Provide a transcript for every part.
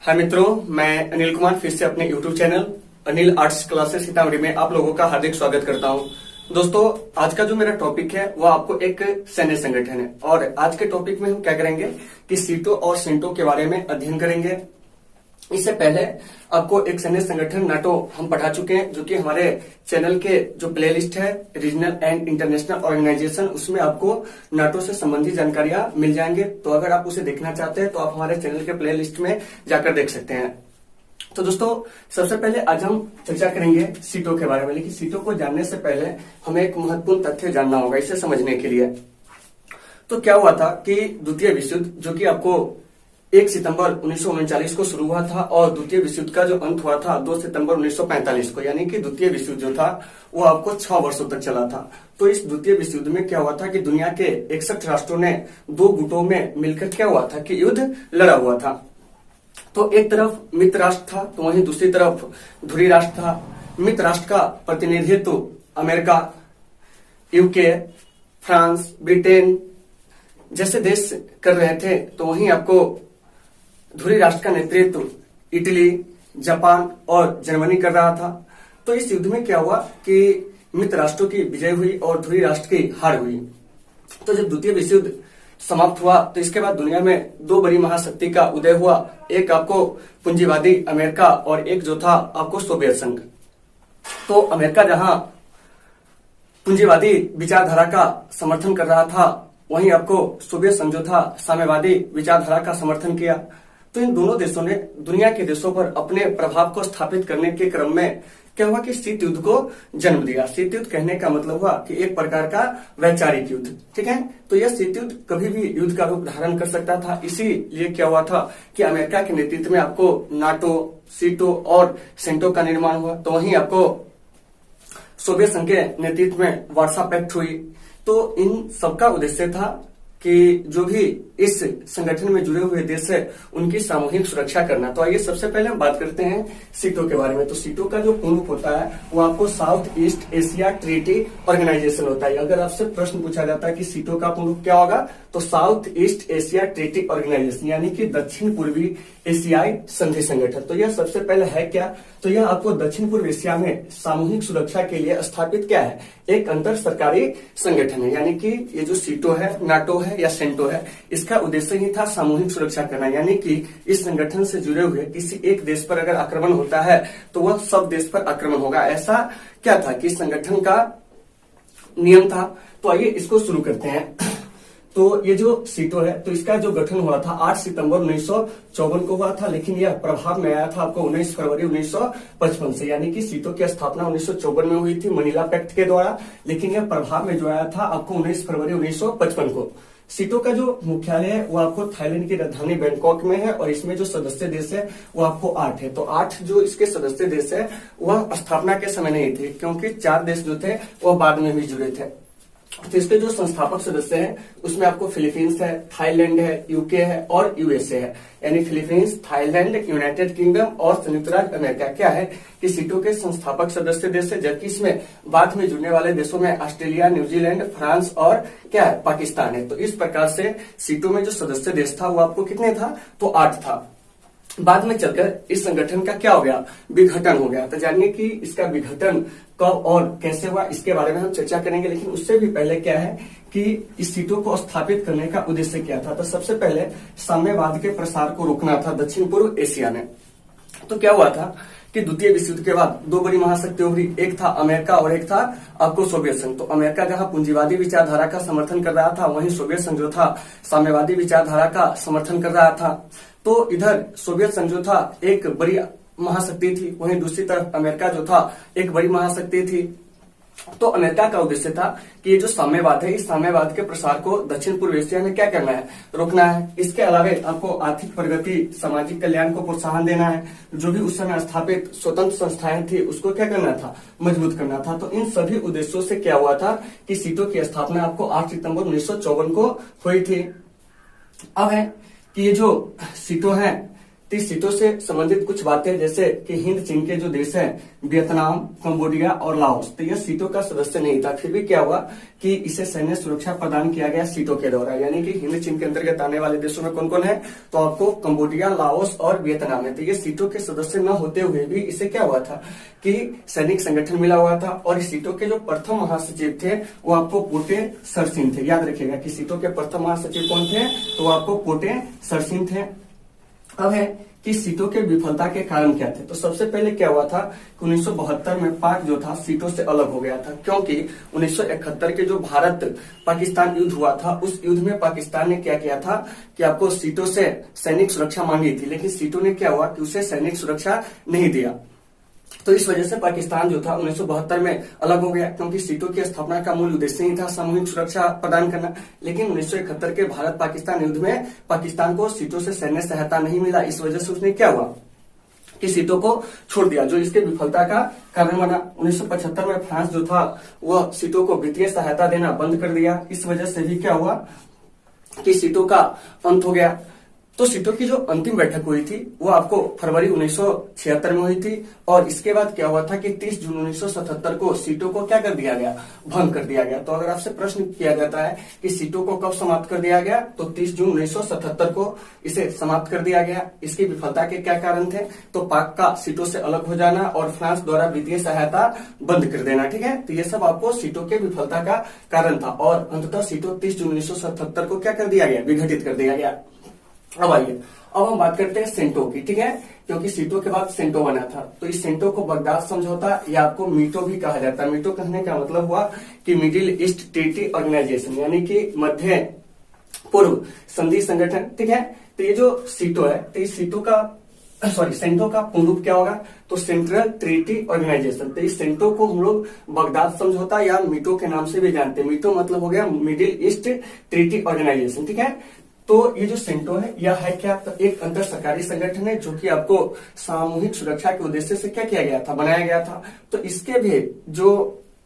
हाय मित्रों, मैं अनिल कुमार फिर से अपने YouTube channel Anil arts classes Sitamarhi में आप लोगों का हार्दिक स्वागत करता हूं। दोस्तों, आज का जो मेरा टॉपिक है वो आपको एक सैन्य संगठन है और आज के टॉपिक में हम क्या करेंगे कि सीटो और सेंटो के बारे में अध्ययन करेंगे। इससे पहले आपको एक सैन्य संगठन नाटो हम पढ़ा चुके हैं, जो कि हमारे चैनल के जो प्लेलिस्ट है रीजनल एंड इंटरनेशनल ऑर्गेनाइजेशन, उसमें आपको नाटो से संबंधित जानकारियां मिल जाएंगे। तो अगर आप उसे देखना चाहते हैं तो आप हमारे चैनल के प्लेलिस्ट में जाकर देख सकते हैं। तो दोस्तों, सबसे पहले आज हम चर्चा करेंगे सीटो के बारे में, लेकिन सीटो को जानने से पहले हमें एक महत्वपूर्ण तथ्य जानना होगा इसे समझने के लिए। तो क्या हुआ था कि द्वितीय विश्व युद्ध, जो कि आपको 1 सितंबर 1939 को शुरू हुआ था और द्वितीय विश्व युद्ध का जो अंत हुआ था 2 सितंबर 1945 को, यानी कि द्वितीय विश्व युद्ध जो था वो आपको 6 वर्षों तक चला था। तो इस द्वितीय विश्व युद्ध में क्या हुआ था कि दुनिया के 61 राष्ट्रों ने 2 गुटों में मिलकर क्या हुआ था कि युद्ध लड़ा हुआ था। तो एक तरफ मित्र राष्ट्र था, तो वहीं दूसरी तरफ ध्रुवीय राष्ट्र था। मित्र राष्ट्र का प्रतिनिधित्व अमेरिका, यूके, फ्रांस, ब्रिटेन जैसे देश कर रहे थे, तो वहीं आपको ध्रुवीय राष्ट्र का नेतृत्व इटली, जापान और जर्मनी कर रहा था। तो इस युद्ध में क्या हुआ कि मित्र राष्ट्रों की विजय हुई और ध्रुवीय राष्ट्र की हार हुई। तो जब द्वितीय विश्व युद्ध समाप्त हुआ तो इसके बाद दुनिया में 2 बड़ी महाशक्ति का उदय हुआ। एक आपको पूंजीवादी अमेरिका और एक जो था आपको सोवियत संघ। तो अमेरिका जहां पूंजीवादी विचारधारा का समर्थन कर रहा था, वहीं आपको सोवियत संघ जो था साम्यवादी विचारधारा का समर्थन किया। तो इन दोनों देशों ने दुनिया के देशों पर अपने प्रभाव को स्थापित करने के क्रम में क्या हुआ कि शीत युद्ध को जन्म दिया। शीत युद्ध कहने का मतलब हुआ कि एक प्रकार का वैचारिक युद्ध, ठीक है। तो यह शीत युद्ध कभी भी युद्ध का रूप धारण कर सकता था। इसीलिए क्या हुआ था कि अमेरिका के नेतृत्व में आपको नाटो, सीटो और सेंटो का निर्माण हुआ। तो वहीं आपको सोवियत संघ के नेतृत्व में वार्सा पैक्ट हुई। तो इन सबका उद्देश्य था कि जो भी इस संगठन में जुड़े हुए देश है उनकी सामूहिक सुरक्षा करना। तो आइए सबसे पहले हम बात करते हैं सीटो के बारे में। तो सीटो का जो पूर्ण रूप होता है वो आपको South East Asia Treaty Organisation होता है। अगर आपसे प्रश्न पूछा जाता है कि सीटो का पूर्ण रूप क्या होगा, तो South East Asia Treaty Organisation, यानी कि दक्षिण पूर्वी एशियाई संधि संगठन। तो यह सबसे पहले है क्या, तो यह आपको दक्षिण पूर्व एशिया में सामूहिक सुरक्षा के लिए स्थापित क्या है, एक अंतर सरकारी संगठन है। यानी कि ये जो सीटो है, नाटो है या सेंटो है, इसका उद्देश्य ही था सामूहिक सुरक्षा करना। यानी कि इस संगठन से जुड़े हुए किसी एक देश पर अगर आक्रमण होता है तो वह सब देश पर आक्रमण होगा। ऐसा क्या था कि इस संगठन का नियम था। तो आइए इसको शुरू करते हैं। तो ये जो सीटो है, तो इसका जो गठन हुआ था 8 सितंबर 1954 को हुआ था, लेकिन यह प्रभाव में आया था आपको 19 फरवरी 1955 से। यानी कि सीटो की स्थापना 1954 में हुई थी मनीला पैक्ट के द्वारा, लेकिन यह प्रभाव में जो आया था आपको 19 फरवरी 1955 को। सीटो का जो मुख्यालय है वो आपको थाईलैंड की राजधानी बैंकॉक में है और इसमें जो सदस्य देश है वो आपको 8 है। तो 8 जो इसके सदस्य देश है वह स्थापना के समय नहीं थे, क्योंकि 4 देश जो थे वह बाद में भी जुड़े थे। तो इसके जो संस्थापक सदस्य हैं उसमें आपको फिलीपींस है, थाईलैंड है, यूके है और यूएसए है। यानी फिलीपींस, थाईलैंड, यूनाइटेड किंगडम और संयुक्त राज्य अमेरिका क्या है कि सीटो के संस्थापक सदस्य देश है। जबकि इसमें बाद में जुड़ने वाले देशों में ऑस्ट्रेलिया, न्यूजीलैंड, फ्रांस और क्या है, पाकिस्तान है। तो इस प्रकार से सीटो में जो सदस्य देश था वो आपको कितने था, तो 8 था। बाद में चलकर इस संगठन का क्या हो गया, विघटन हो गया। तो जानिए कि इसका विघटन कब और कैसे हुआ, इसके बारे में हम चर्चा करेंगे। लेकिन उससे भी पहले क्या है कि इस सीटो को स्थापित करने का उद्देश्य क्या था। तो सबसे पहले साम्यवाद के प्रसार को रोकना था दक्षिण पूर्व एशिया में। तो क्या हुआ था कि द्वितीय विश्व युद्ध के बाद 2 बड़ी महाशक्तियां हुई, एक था अमेरिका और एक था आपको सोवियत संघ। तो अमेरिका जहां पूंजीवादी विचारधारा का समर्थन कर रहा था, वहीं सोवियत संघ जो था साम्यवादी विचारधारा का समर्थन कर रहा था। तो इधर सोवियत संघ जो था एक बड़ी महाशक्ति थी, वहीं दूसरी तरफ अमेरिका जो था एक बड़ी महाशक्ति थी। तो अमेरिका का उद्देश्य था कि ये जो साम्यवाद है, इस साम्यवाद के प्रसार को दक्षिण पूर्व एशिया में क्या करना है, रोकना है। इसके अलावा आपको आर्थिक प्रगति, सामाजिक कल्याण को प्रोत्साहन देना है। जो भी उस समय स्थापित स्वतंत्र संस्थाएं थी उसको क्या करना था, मजबूत करना था। तो इन सभी उद्देश्यों से क्या हुआ था कि सीटो की स्थापना आपको 8 सितंबर 1954 को हुई थी। अब है कि ये जो सीटो है 30 सीटों से संबंधित कुछ बातें, जैसे कि हिंद चीन के जो देश है वियतनाम, कंबोडिया और लाओस, तो यह सीटों का सदस्य नहीं था। फिर भी क्या हुआ कि इसे सैन्य सुरक्षा प्रदान किया गया सीटों के द्वारा। यानी कि हिंद चीन के अंतर्गत आने वाले देशों में कौन कौन है, तो आपको कंबोडिया, लाओस और वियतनाम है। तो ये सीटों के सदस्य न होते हुए भी इसे क्या हुआ था कि सैनिक संगठन मिला हुआ था। और इस सीटों के जो प्रथम महासचिव थे वो आपको पोटे सरसिन थे। याद रखिएगा कि सीटों के प्रथम महासचिव कौन थे, तो आपको पोटे सरसिन थे। अब है कि सीटों के विफलता के कारण क्या थे। तो सबसे पहले क्या हुआ था कि 1972 में पाक जो था सीटों से अलग हो गया था, क्योंकि 1971 के जो भारत पाकिस्तान युद्ध हुआ था उस युद्ध में पाकिस्तान ने क्या किया था कि आपको सीटों से सैनिक सुरक्षा मांगी थी, लेकिन सीटों ने क्या हुआ कि उसे सैनिक सुरक्षा नहीं दिया। तो इस वजह से पाकिस्तान जो था 1972 में अलग हो गया, क्योंकि सीटों की स्थापना का मूल उद्देश्य ही था सामूहिक सुरक्षा प्रदान करना। लेकिन 1971 के भारत पाकिस्तान युद्ध में पाकिस्तान को सीटों से सैन्य सहायता नहीं मिला। इस वजह से उसने क्या हुआ कि सीटों को छोड़ दिया, जो इसके विफलता का कारण बना। 1975 में फ्रांस जो था वह सीटों को वित्तीय सहायता देना बंद कर दिया। इस वजह से भी क्या हुआ कि सीटों का अंत हो गया। तो सीटों की जो अंतिम बैठक हुई थी वो आपको फरवरी 1976 में हुई थी। और इसके बाद क्या हुआ था कि 30 जून 1977 को सीटों को क्या कर दिया गया, भंग कर दिया गया। तो अगर आपसे प्रश्न किया जाता है कि सीटों को कब समाप्त कर दिया गया, तो 30 जून 1977 को इसे समाप्त कर दिया गया। इसकी विफलता के क्या कारण थे, तो पाक का सीटों से अलग हो जाना और फ्रांस द्वारा वित्तीय सहायता बंद कर देना। ठीक है, तो ये सब आपको सीटों के विफलता का कारण था। और अंततः सीटों 30 जून 1977 को क्या कर दिया गया, विघटित कर दिया गया। अब आइए, अब हम बात करते हैं सेंटो की। ठीक है, क्योंकि सीटों के बाद सेंटो बना था। तो इस सेंटो को बगदाद समझौता या आपको मीटो भी कहा जाता है। मीटो कहने का मतलब हुआ कि मिडिल ईस्ट ट्रीटी ऑर्गेनाइजेशन, यानी कि मध्य पूर्व संधि संगठन। ठीक है, तो ये जो सीटो है, तो इस सीटों का सेंटो का पूर्ण रूप क्या होगा, तो सेंट्रल ट्रीटी ऑर्गेनाइजेशन। तो इस सेंटो को हम लोग बगदाद समझौता या मीटो के नाम से भी जानते हैं। मीटो मतलब हो गया मिडिल ईस्ट ट्रीटी ऑर्गेनाइजेशन। ठीक है, तो ये जो सेंटो है यह है क्या, तो एक अंतर सरकारी संगठन है जो कि आपको सामूहिक सुरक्षा के उद्देश्य से क्या किया गया था, बनाया गया था। तो इसके भी जो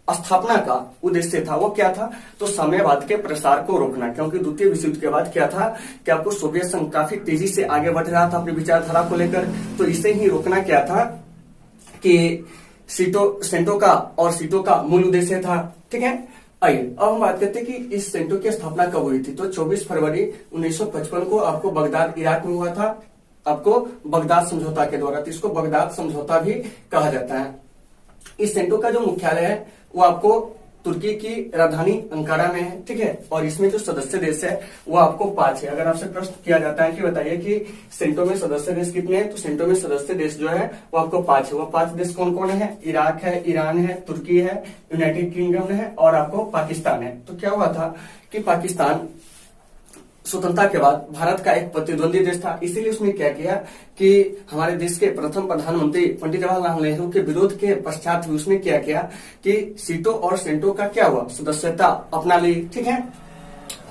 स्थापना का उद्देश्य था वो क्या था, तो साम्यवाद के प्रसार को रोकना। क्योंकि द्वितीय विश्व युद्ध के बाद क्या था कि आपको सोवियत संघ काफी तेजी से आगे बढ़ रहा था अपनी विचारधारा को लेकर। तो इसे ही रोकना क्या था कि सेंटो का और सीटों का मूल उद्देश्य था। ठीक है, आइए अब हम बात करते हैं कि इस सेंटो की स्थापना कब हुई थी। तो 24 फरवरी 1955 को आपको बगदाद इराक में हुआ था, आपको बगदाद समझौता के द्वारा। तो इसको बगदाद समझौता भी कहा जाता है। इस सेंटो का जो मुख्यालय है वो आपको तुर्की की राजधानी अंकारा में है। ठीक है, और इसमें जो सदस्य देश है वो आपको 5 है। अगर आपसे प्रश्न किया जाता है कि बताइए कि सेंटो में सदस्य देश कितने हैं, तो सेंटो में सदस्य देश जो है वो आपको 5 है। वो 5 देश कौन कौन है, इराक है, ईरान है, तुर्की है, यूनाइटेड किंगडम है और आपको पाकिस्तान है। तो क्या हुआ था कि पाकिस्तान स्वतंत्रता के बाद भारत का एक प्रतिद्वंदी देश था, इसीलिए उसने क्या किया कि हमारे देश के प्रथम प्रधानमंत्री पंडित जवाहरलाल नेहरू के विरोध के पश्चात भी उसने क्या किया कि सीटो और सेंटो का क्या हुआ, सदस्यता अपना ली। ठीक है,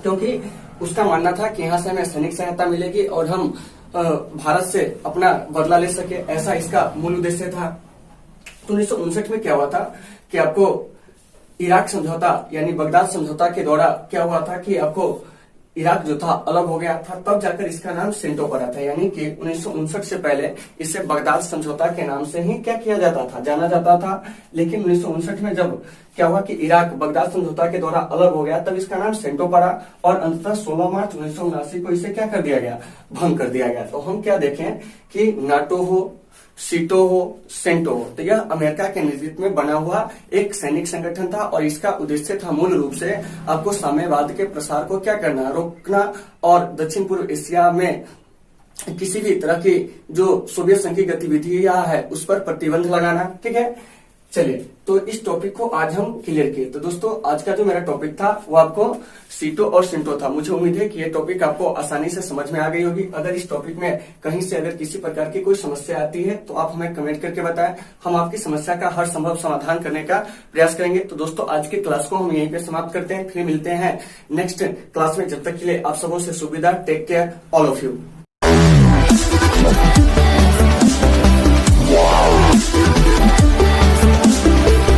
क्योंकि उसका मानना था कि यहाँ से हमें सैनिक सहायता मिलेगी और हम भारत से अपना बदला ले सके, ऐसा इसका मूल उद्देश्य था। तो 1959 में क्या हुआ था कि आपको इराक समझौता यानी बगदाद समझौता के द्वारा क्या हुआ था कि आपको इराक जो था अलग हो गया था, तब जाकर इसका नाम सेंटो पड़ा था। यानी कि 1959 से पहले इसे बगदाद समझौता के नाम से ही क्या किया जाता था, जाना जाता था। लेकिन 1959 में जब क्या हुआ कि इराक बगदाद समझौता के द्वारा अलग हो गया, तब इसका नाम सेंटो पड़ा और अंततः 16 मार्च 1979 को इसे क्या कर दिया गया, भंग कर दिया गया। तो हम क्या देखें कि नाटो हो, सीटो हो, सेंटो हो, तो यह अमेरिका के नेतृत्व में बना हुआ एक सैनिक संगठन था और इसका उद्देश्य था मूल रूप से आपको साम्यवाद के प्रसार को क्या करना, रोकना और दक्षिण पूर्व एशिया में किसी भी तरह की जो सोवियत संघ की गतिविधियां है उस पर प्रतिबंध लगाना। ठीक है, चलिए तो इस टॉपिक को आज हम क्लियर किए। तो दोस्तों आज का जो मेरा टॉपिक था वो आपको सीटो और सेंटो था। मुझे उम्मीद है कि ये टॉपिक आपको आसानी से समझ में आ गई होगी। अगर इस टॉपिक में कहीं से अगर किसी प्रकार की कोई समस्या आती है तो आप हमें कमेंट करके बताएं, हम आपकी समस्या का हर संभव समाधान करने का प्रयास करेंगे। तो दोस्तों आज की क्लास को हम यहीं पे समाप्त करते हैं, फिर मिलते हैं नेक्स्ट क्लास में। जब तक के लिए आप सबों से सुविधा, take care all of you.